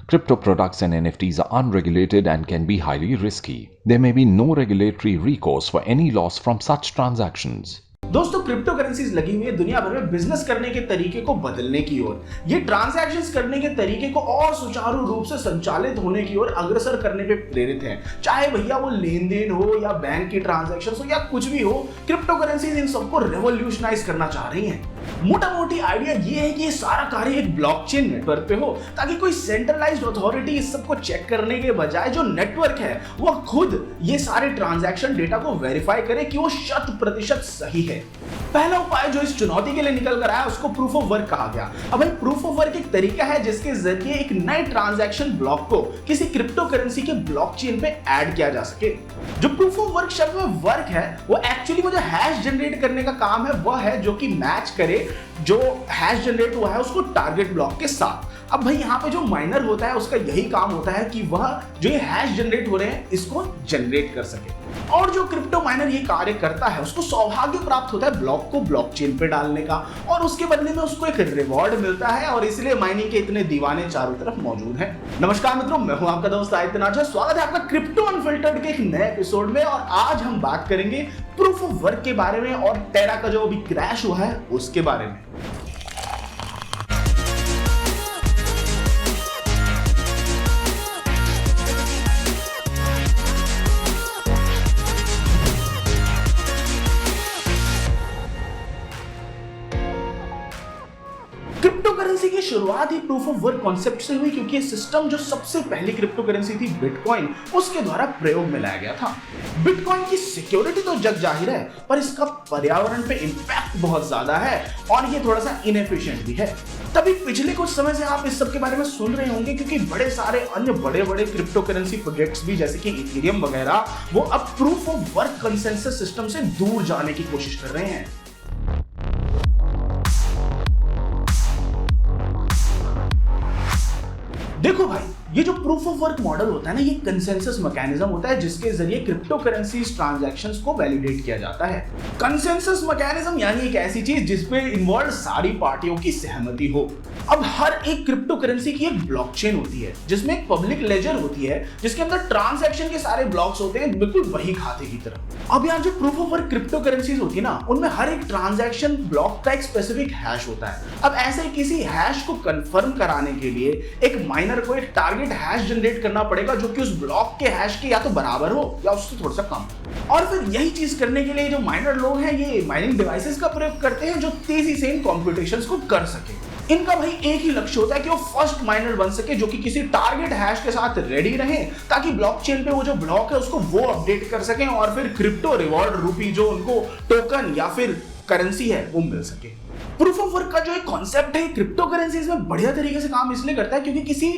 Crypto products and NFTs are unregulated and can be highly risky. There may be no regulatory recourse for any loss from such transactions. दोस्तों crypto currencies लगी हुई है दुनिया भर में business करने के तरीके को बदलने की ओर। ये ट्रांजैक्शंस करने के तरीके को और सुचारू रूप से संचालित होने की ओर अग्रसर करने पे प्रेरित है। चाहे भैया वो लेन देन हो या बैंक की ट्रांजैक्शंस हो या कुछ भी हो, क्रिप्टो करेंसीज इन सबको रेवोल्यूशनाइज करना चाह रही हैं। मोटा मोटी आइडिया ये है कि ये सारा कार्य एक ब्लॉकचेन नेटवर्क पे हो, ताकि कोई सेंट्रलाइज्ड अथॉरिटी इस सबको चेक करने के बजाय जो नेटवर्क है वो खुद ये सारे ट्रांजैक्शन डेटा को वेरीफाई करे कि वो 100% सही है। पहला उपाय जो इस चुनौती के लिए निकल कर आया उसको प्रूफ ऑफ वर्क कहा गया। अब भाई प्रूफ ऑफ वर्क एक तरीका है जिसके जरिए एक नए ट्रांजैक्शन ब्लॉक को किसी क्रिप्टो करेंसी के ब्लॉकचेन पे ऐड किया जा सके। जो प्रूफ ऑफ वर्क शब्द में वर्क है वो एक्चुअली वो जो हैश जनरेट करने का काम है वह है जो कि मैच करे जो हैश जनरेट हुआ है उसको टारगेट ब्लॉक के साथ। अब भाई यहाँ पे जो माइनर होता है उसका यही काम होता है कि वह जो ये हैश जनरेट हो रहे हैं इसको जनरेट कर सके, और जो क्रिप्टो माइनर ये कार्य करता है उसको सौभाग्य प्राप्त होता है ब्लॉक को ब्लॉकचेन पे डालने का, और उसके बदले में उसको एक रिवॉर्ड मिलता है, और इसलिए माइनिंग के इतने दीवाने चारों तरफ मौजूद हैं। नमस्कार मित्रों, मैं हूं आपका दोस्त आदित्य नाचा। स्वागत है आपका क्रिप्टो अनफिल्टर्ड के एक नए एपिसोड में, और आज हम बात करेंगे प्रूफ ऑफ वर्क के बारे में और टेरा का जो अभी क्रैश हुआ है उसके बारे में। क्रिप्टो करेंसी की शुरुआत ही प्रूफ ऑफ वर्क कॉन्सेप्ट से हुई, क्योंकि ये सिस्टम जो सबसे पहली क्रिप्टो करेंसी थी बिटकॉइन, उसके द्वारा प्रयोग में लाया गया था। बिटकॉइन की सिक्योरिटी तो जग जाहिर है, पर इसका पर्यावरण पे इंपैक्ट बहुत ज्यादा है और ये थोड़ा सा इनएफिशिएंट भी है। तभी पिछले कुछ समय से आप इस सब के बारे में सुन रहे होंगे, क्योंकि बड़े सारे अन्य बड़े क्रिप्टो करेंसी प्रोजेक्ट्स भी जैसे कि इथेरियम वगैरह वो अब proof of work consensus system से दूर जाने की कोशिश कर रहे हैं। देखो भाई, ये जो प्रूफ ऑफ वर्क मॉडल होता है ना, ये कंसेंसस मैकेनिज्म होता है जिसके जरिए क्रिप्टो करेंसीज ट्रांजैक्शंस को वैलिडेट किया जाता है। कंसेंसस मैकेनिज्म यानी एक ऐसी चीज जिसपे इन्वॉल्व सारी पार्टियों की सहमति हो। अब हर एक क्रिप्टो करेंसी की एक ब्लॉकचेन होती है जिसमें एक पब्लिक लेजर होती है जिसके अंदर ट्रांजैक्शन के सारे ब्लॉक्स होते हैं, बिल्कुल वही खाते की तरह। अब यहाँ जो proof of work crypto currencies होती है ना, उनमें हर एक ट्रांजैक्शन ब्लॉक का एक स्पेसिफिक हैश होता है। अब ऐसे किसी हैश को कंफर्म कराने के लिए एक माइनर को एक टारगेट हैश जनरेट करना पड़ेगा जो कि उस ब्लॉक के हैश के या तो बराबर हो या उससे थोड़ा सा कम। और फिर यही चीज करने के लिए जो माइनर लोग हैं ये माइनिंग डिवाइसेस का प्रयोग करते हैं जो तेजी से इन कॉम्प्यूटेशंस को कर सके। इनका भाई एक ही लक्ष्य होता है कि वो फर्स्ट माइनर बन सके जो कि किसी टारगेट हैश के साथ रेडी रहे, ताकि ब्लॉकचेन पे वो जो ब्लॉक है उसको वो अपडेट कर सकें और फिर क्रिप्टो रिवॉर्ड रूपी जो उनको टोकन या फिर करेंसी है वो मिल सके। प्रूफ ऑफ वर्क का जो एक कॉन्सेप्ट है क्रिप्टो करेंसीज में बढ़िया तरीके से काम इसलिए करता है क्योंकि किसी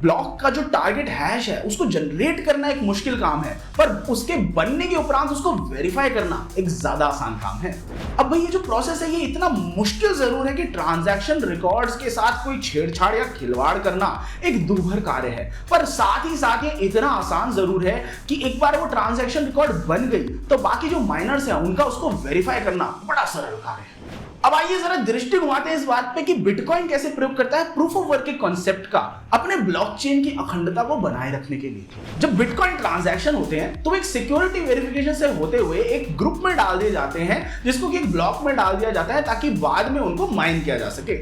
ब्लॉक का जो टारगेट हैश है उसको जनरेट करना एक मुश्किल काम है, पर उसके बनने के उपरांत उसको वेरीफाई करना एक ज्यादा आसान काम है। अब भाई ये जो प्रोसेस है ये इतना मुश्किल जरूर है कि ट्रांजैक्शन रिकॉर्ड्स के साथ कोई छेड़छाड़ या खिलवाड़ करना एक दूभर कार्य है, पर साथ ही साथ ये इतना आसान जरूर है कि एक बार वो ट्रांजैक्शन रिकॉर्ड बन गई तो बाकी जो माइनर्स हैं उनका उसको वेरीफाई करना बड़ा सरल कार्य है। अब आइए जरा दृष्टि घुमाते हैं इस बात पे कि बिटकॉइन कैसे प्रयोग करता है प्रूफ ऑफ वर्क के कॉन्सेप्ट का अपने ब्लॉकचेन की अखंडता को बनाए रखने के लिए। जब बिटकॉइन ट्रांजैक्शन होते हैं तो एक सिक्योरिटी वेरिफिकेशन से होते हुए एक ग्रुप में डाल दिए जाते हैं जिसको कि एक ब्लॉक में डाल दिया जाता है ताकि बाद में उनको माइन किया जा सके।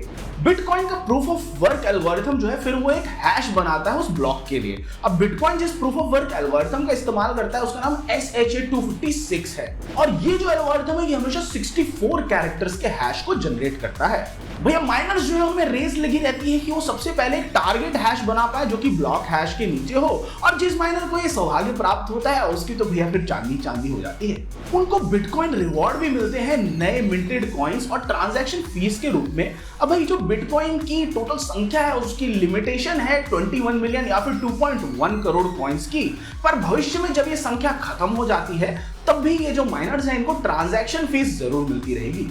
बिटकॉइन का प्रूफ ऑफ वर्क एल्गोरिथम जो है फिर वो एक हैश बनाता है उस ब्लॉक के लिए। अब बिटकॉइन जिस प्रूफ ऑफ वर्क एल्गोरिथम का इस्तेमाल करता है उसका नाम SHA-256 है, और ये जो एल्गोरिथम है ये हमेशा 64 कैरेक्टर्स के हैश को जनरेट करता है। भैया माइनर्स जो है उनमें रेस लगी रहती है कि वो सबसे पहले एक टारगेट हैश बना पाए जो कि ब्लॉक हैश के नीचे हो, और जिस माइनर को ये सौभाग्य प्राप्त होता है उसकी तो भैया फिर चांदी हो जाती है। उनको बिटकॉइन रिवॉर्ड भी मिलते हैं नए मिंटेड कॉइन्स और ट्रांजैक्शन फीस के रूप में। अब भाई जो बिटकॉइन की टोटल संख्या है उसकी लिमिटेशन है 21 मिलियन या फिर 2.1 करोड़ कॉइन्स की, पर भविष्य में जब ये संख्या खत्म हो जाती है तब भी ये जो माइनर्स हैं इनको ट्रांजैक्शन फीस जरूर मिलती रहेगी।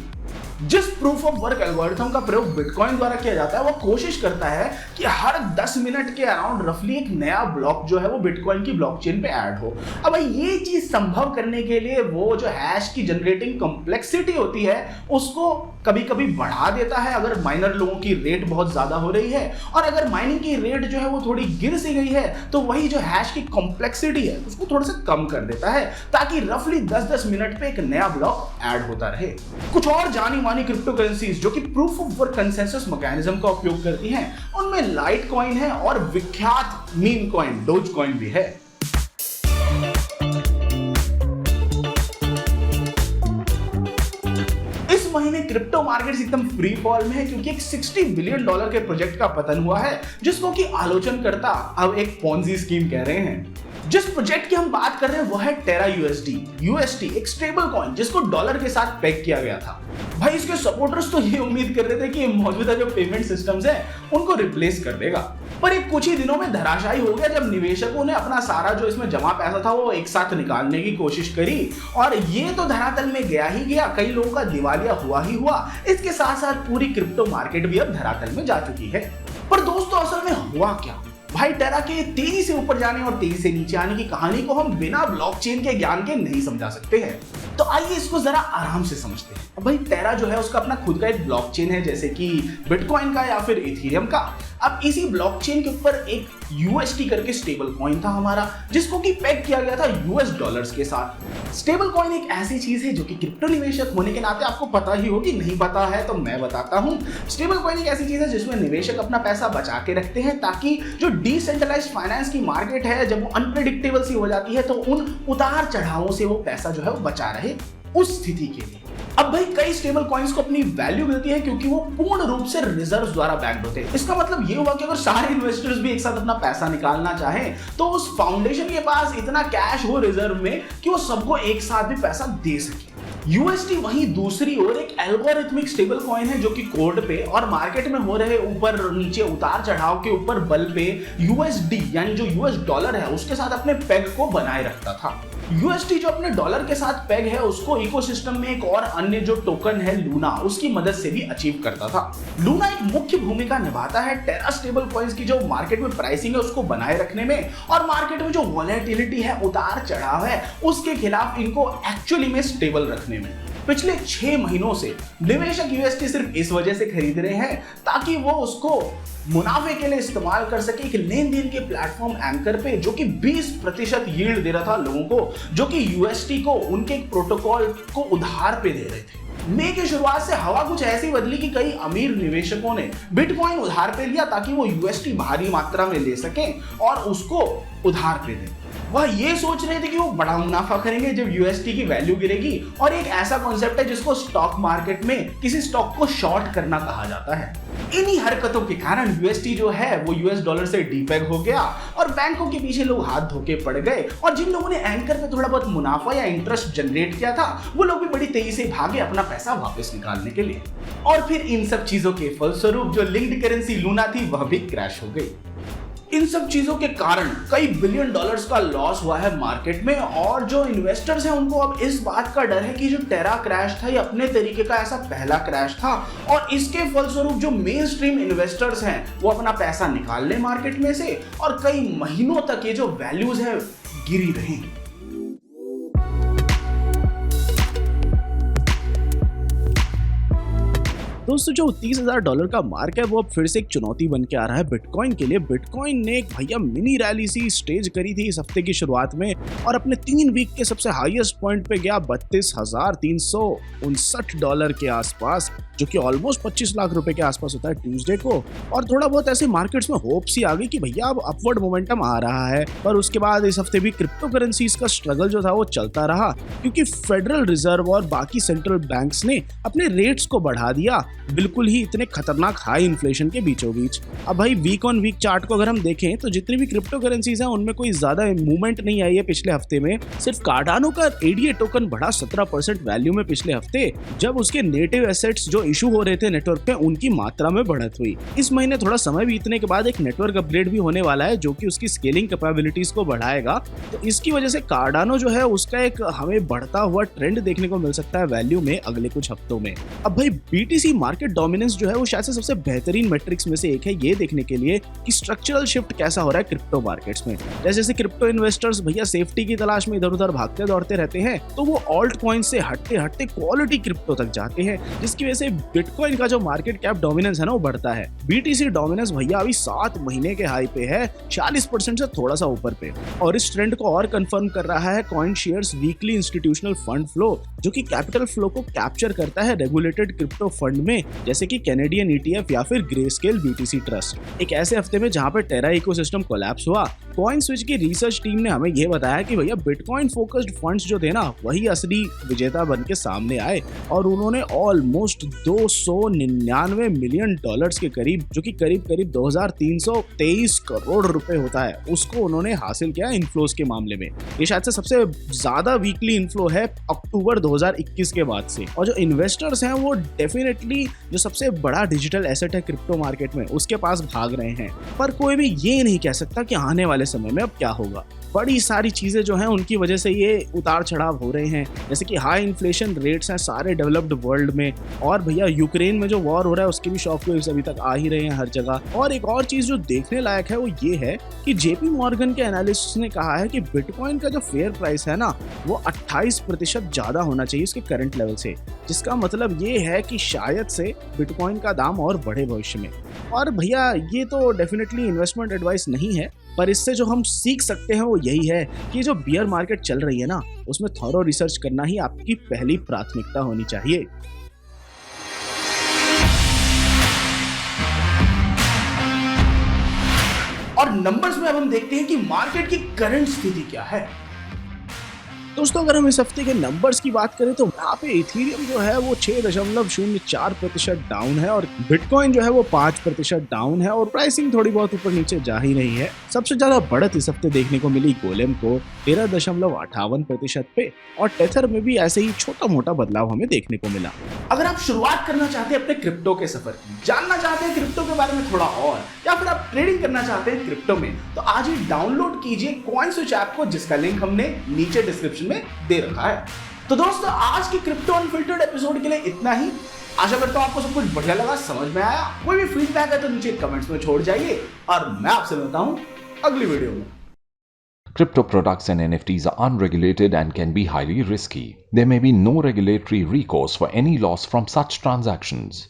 जिस प्रूफ ऑफ वर्क एल्गोरिथम का प्रयोग बिटकॉइन द्वारा किया जाता है वो कोशिश करता है कि हर 10 मिनट के अराउंड रफली एक नया ब्लॉक जो है वो बिटकॉइन की ब्लॉकचेन पे ऐड हो। अब भाई ये चीज संभव करने के लिए वो जो हैश की जनरेटिंग कॉम्प्लेक्सिटी होती है उसको कभी कभी बढ़ा देता है अगर माइनर लोगों की रेट बहुत ज्यादा हो रही है, और अगर माइनिंग की रेट जो है वो थोड़ी गिर सी गई है तो वही जो हैश की कॉम्प्लेक्सिटी है उसको थोड़ा सा कम कर देता है ताकि रफली 10-10 मिनट पे एक नया ब्लॉक ऐड होता रहे। कुछ और जानी मानी क्रिप्टो करेंसीज जो कि proof of work consensus mechanism का उपयोग करती हैं उनमें लाइट कॉइन है और विख्यात मीम कॉइन डोज कॉइन भी है। इस महीने क्रिप्टो मार्केट्स एकदम फ्री फॉल में है क्योंकि एक $60 बिलियन के प्रोजेक्ट का पतन हुआ है जिसको कि आलोचनकर्ता अब एक पोंजी स्कीम कह रहे हैं। जिस प्रोजेक्ट की हम बात कर रहे हैं वो है टेरा यूएसटी, एक स्टेबल कॉइन जिसको डॉलर के साथ पेग किया गया था। भाई इसके सपोर्टर्स तो ये उम्मीद कर रहे थे कि मौजूदा जो पेमेंट सिस्टम्स हैं उनको रिप्लेस कर देगा, पर ये कुछ ही दिनों में धराशायी हो गया जब निवेशकों ने अपना सारा जो इसमें जमा पैसा था वो एक साथ निकालने की कोशिश करी और ये तो धरातल में गया ही गया, कई लोगों का दिवालिया हुआ ही हुआ। इसके साथ साथ पूरी क्रिप्टो मार्केट भी अब धरातल में जा चुकी है। पर दोस्तों असल में हुआ क्या? भाई टेरा के तेजी से ऊपर जाने और तेजी से नीचे आने की कहानी को हम बिना ब्लॉकचेन के ज्ञान के नहीं समझा सकते हैं, तो आइए इसको जरा आराम से समझते हैं। भाई टेरा जो है उसका अपना खुद का एक ब्लॉकचेन है जैसे कि बिटकॉइन का या फिर इथेरियम का। अब इसी ब्लॉकचेन के ऊपर एक यूएसटी करके स्टेबल कॉइन था हमारा जिसको कि पेग किया गया था यूएस डॉलर्स के साथ। स्टेबल कॉइन एक ऐसी चीज है जो कि क्रिप्टो निवेशक होने के नाते आपको पता ही होगी, नहीं पता है तो मैं बताता हूं। स्टेबल कॉइन एक ऐसी चीज है जिसमें निवेशक अपना पैसा बचा के रखते हैं ताकि जो डिसेंट्रलाइज्ड फाइनेंस की मार्केट है जब वो अनप्रेडिक्टेबल सी हो जाती है तो उन उतार चढ़ावों से वो पैसा जो है वो बचा रहे उस स्थिति के लिए। अब भाई कई स्टेबल कॉइन्स को अपनी वैल्यू मिलती है क्योंकि वो पूर्ण रूप से रिजर्व्स द्वारा बैक्ड होते हैं। इसका मतलब ये हुआ कि अगर सारे इन्वेस्टर्स भी एक साथ अपना पैसा निकालना चाहें तो उस फाउंडेशन के पास इतना कैश हो रिजर्व में कि वो सबको एक साथ भी पैसा दे सके। यूएसटी वहीं दूसरी ओर एक एल्गोरिथमिक स्टेबल कॉइन है जो कि कोड पे और मार्केट में हो रहे ऊपर नीचे उतार चढ़ाव के ऊपर बल पे यूएसडी यानी जो यूएस डॉलर है उसके साथ अपने पेग को बनाए रखता था। यूएसटी जो अपने डॉलर के साथ पेग है उसको इकोसिस्टम में एक और अन्य जो टोकन है लूना उसकी मदद से भी अचीव करता था। लूना एक मुख्य भूमिका निभाता है टेरा स्टेबल कॉइन्स की जो मार्केट में प्राइसिंग है उसको बनाए रखने में और मार्केट में जो वॉलेटिलिटी है उतार चढ़ाव है उसके खिलाफ इनको एक्चुअली में स्टेबल रखने में। पिछले 6 महीनों से निवेशक यूएसटी सिर्फ इस वजह से खरीद रहे हैं ताकि वो उसको मुनाफे के लिए इस्तेमाल कर सके एक लेन देन के प्लेटफॉर्म एंकर पे जो कि 20% यील्ड दे रहा था लोगों को, जो कि यूएसटी को उनके एक प्रोटोकॉल को उधार पे दे रहे थे। मई की शुरुआत से हवा कुछ ऐसी बदली कि कई अमीर निवेशकों ने बिटकॉइन उधार पे लिया ताकि वो यूएसटी भारी मात्रा में ले सकें और उसको उधार पे दें। वह ये सोच रहे थे कि वो बड़ा मुनाफा करेंगे जब यूएसटी की वैल्यू गिरेगी, और एक ऐसा कॉन्सेप्ट है जिसको स्टॉक मार्केट में किसी स्टॉक को शॉर्ट करना कहा जाता है। इन्हीं हरकतों के कारण यूएसटी जो है वो यूएस डॉलर से डीपेग हो गया और बैंकों के पीछे लोग हाथ धोके पड़ गए, और जिन लोगों ने एंकर पे थोड़ा बहुत मुनाफा या इंटरेस्ट जनरेट किया था वो लोग भी बड़ी तेजी से भागे अपना पैसा वापस निकालने के लिए। और फिर इन सब चीजों के फलस्वरूप जो लिंक्ड करेंसी लूना थी वह भी क्रैश हो गई। इन सब चीजों के कारण कई बिलियन डॉलर्स का लॉस हुआ है मार्केट में, और जो इन्वेस्टर्स हैं उनको अब इस बात का डर है कि जो टेरा क्रैश था ये अपने तरीके का ऐसा पहला क्रैश था और इसके फलस्वरूप जो मेन स्ट्रीम इन्वेस्टर्स हैं वो अपना पैसा निकाल ले मार्केट में से और कई महीनों तक ये जो वैल्यूज है गिरी रही। दोस्तों जो $30,000 का मार्क है वो अब फिर से एक चुनौती बन के आ रहा है बिटकॉइन के लिए। बिटकॉइन ने एक भैया मिनी रैली सी स्टेज करी थी इस हफ्ते की शुरुआत में और अपने 3 वीक के सबसे हाईएस्ट पॉइंट पे गया $32,359 के आसपास, जो कि ऑलमोस्ट 25 लाख रुपए के आसपास होता है ट्यूसडे को। और थोड़ा बहुत ऐसे मार्केट्स में होप सी आ गई कि भैया अब अपवर्ड मोमेंटम आ रहा है। पर उसके बाद इस हफ्ते भी क्रिप्टो करेंसीज का स्ट्रगल जो था वो चलता रहा क्योंकि फेडरल रिजर्व और बाकी सेंट्रल बैंक्स ने अपने रेट्स को बढ़ा दिया बिल्कुल ही इतने खतरनाक हाई इन्फ्लेशन के बीचों बीच। अब भाई वीक ऑन वीक चार्ट को अगर हम देखें तो जितनी भी क्रिप्टो करेंसीज हैं उनमें कोई ज्यादा मूवमेंट नहीं आई है पिछले हफ्ते में। सिर्फ कार्डानो का एडीए टोकन बढ़ा 17% वैल्यू में पिछले हफ्ते, जब उसके नेटिव एसेट्स जो इशू हो रहे थे नेटवर्क पे उनकी मात्रा में बढ़त हुई। इस महीने थोड़ा समय बीतने के बाद एक नेटवर्क अपग्रेड भी होने वाला है जो कि उसकी स्केलिंग कैपेबिलिटीज को बढ़ाएगा। तो इसकी वजह से कार्डानो जो है उसका एक हमें बढ़ता हुआ ट्रेंड देखने को मिल सकता है वैल्यू में अगले कुछ हफ्तों में। अब भाई बीटीसी मार्केट डोमिनेंस जो है वो शायद से सबसे बेहतरीन मैट्रिक्स में से एक है ये देखने के लिए कि स्ट्रक्चरल शिफ्ट कैसा हो रहा है क्रिप्टो मार्केट्स में। जैसे क्रिप्टो इन्वेस्टर्स भैया सेफ्टी की तलाश में इधर उधर भागते दौड़ते रहते हैं, तो वो ऑल्ट कॉइन से हटते हटते क्वालिटी क्रिप्टो तक जाते हैं, जिसकी वजह से बिटकॉइन का जो मार्केट कैप डोमिनेंस है ना वो बढ़ता है। बीटीसी डोमिनेंस भैया अभी 7 महीने के हाई पे है, 40% से थोड़ा सा ऊपर पे। और इस ट्रेंड को और कंफर्म कर रहा है coin shares weekly institutional fund flow, जो कि कैपिटल फ्लो को कैप्चर करता है रेगुलेटेड क्रिप्टो फंड में, जैसे कि कैनेडियन ईटीएफ या फिर ग्रेस्केल बीटीसी ट्रस्ट। एक ऐसे हफ्ते में जहां पे टेरा इकोसिस्टम कोलैप्स हुआ, कॉइन स्विच की रिसर्च टीम ने हमें यह बताया कि भैया बिटकॉइन फोकस्ड फंड्स जो थे ना वही असली विजेता बन के सामने आए और उन्होंने ऑलमोस्ट 299 मिलियन डॉलर्स के करीब, जो कि करीब करीब 2323 करोड़ रुपए होता है, उसको उन्होंने हासिल किया इनफ्लोस के मामले में। ये शायद से सबसे ज्यादा वीकली इनफ्लो है अक्टूबर 2021 के बाद से। और जो इन्वेस्टर्स हैं वो डेफिनेटली जो सबसे बड़ा डिजिटल एसेट है क्रिप्टो मार्केट में उसके पास भाग रहे हैं। पर कोई भी ये नहीं कह सकता कि आने वाले समय में अब क्या होगा। बड़ी सारी चीजें जो हैं उनकी वजह से ये उतार चढ़ाव हो रहे हैं, जैसे कि हाई इन्फ्लेशन रेट्स हैं सारे डेवलप्ड वर्ल्ड में, और भैया यूक्रेन में जो वॉर हो रहा है उसके भी शॉक वेव्स अभी तक आ ही रहे हैं हर जगह। और एक और चीज जो देखने लायक है वो ये है कि जेपी मॉर्गन के एनालिस्ट ने कहा है कि बिटकॉइन का जो फेयर प्राइस है ना वो 28% ज्यादा होना चाहिए उसके करंट लेवल से, जिसका मतलब ये है कि शायद से बिटकॉइन का दाम और बढ़े भविष्य में। और भैया ये तो डेफिनेटली इन्वेस्टमेंट एडवाइस नहीं है, पर इससे जो हम सीख सकते हैं वो यही है कि जो बियर मार्केट चल रही है ना उसमें थॉरो रिसर्च करना ही आपकी पहली प्राथमिकता होनी चाहिए। और नंबर्स में अब हम देखते हैं कि मार्केट की करंट स्थिति क्या है। दोस्तों अगर हम इस हफ्ते के नंबर्स की बात करें तो यहाँ पे इथीरियम जो है वो 6.04% डाउन है और बिटकॉइन जो है वो 5% डाउन है और प्राइसिंग थोड़ी बहुत ऊपर नीचे जा ही रही है। सबसे ज्यादा बढ़त इस हफ्ते देखने को मिली गोलेम को 13.58% पे, और टेथर में भी ऐसे ही छोटा मोटा बदलाव हमें देखने को मिला। अगर आप शुरुआत करना चाहते हैं अपने क्रिप्टो के सफर की, जानना चाहते हैं क्रिप्टो के बारे में थोड़ा और, या फिर आप ट्रेडिंग करना चाहते हैं क्रिप्टो में, तो आज ही डाउनलोड कीजिए कॉइन स्विच ऐप को, जिसका लिंक हमने नीचे डिस्क्रिप्शन में दे रखा है। तो दोस्तों आज की क्रिप्टो अनफिल्टर्ड एपिसोड के लिए इतना ही। आशा करता हूं आपको सब कुछ बढ़िया लगा, समझ में आया। कोई भी फीडबैक है तो नीचे कमेंट्स में छोड़ जाइए और मैं आपसे मिलता हूं अगली वीडियो में। Crypto products and NFTs are unregulated and can be highly risky. There may be no regulatory recourse for any loss from such transactions.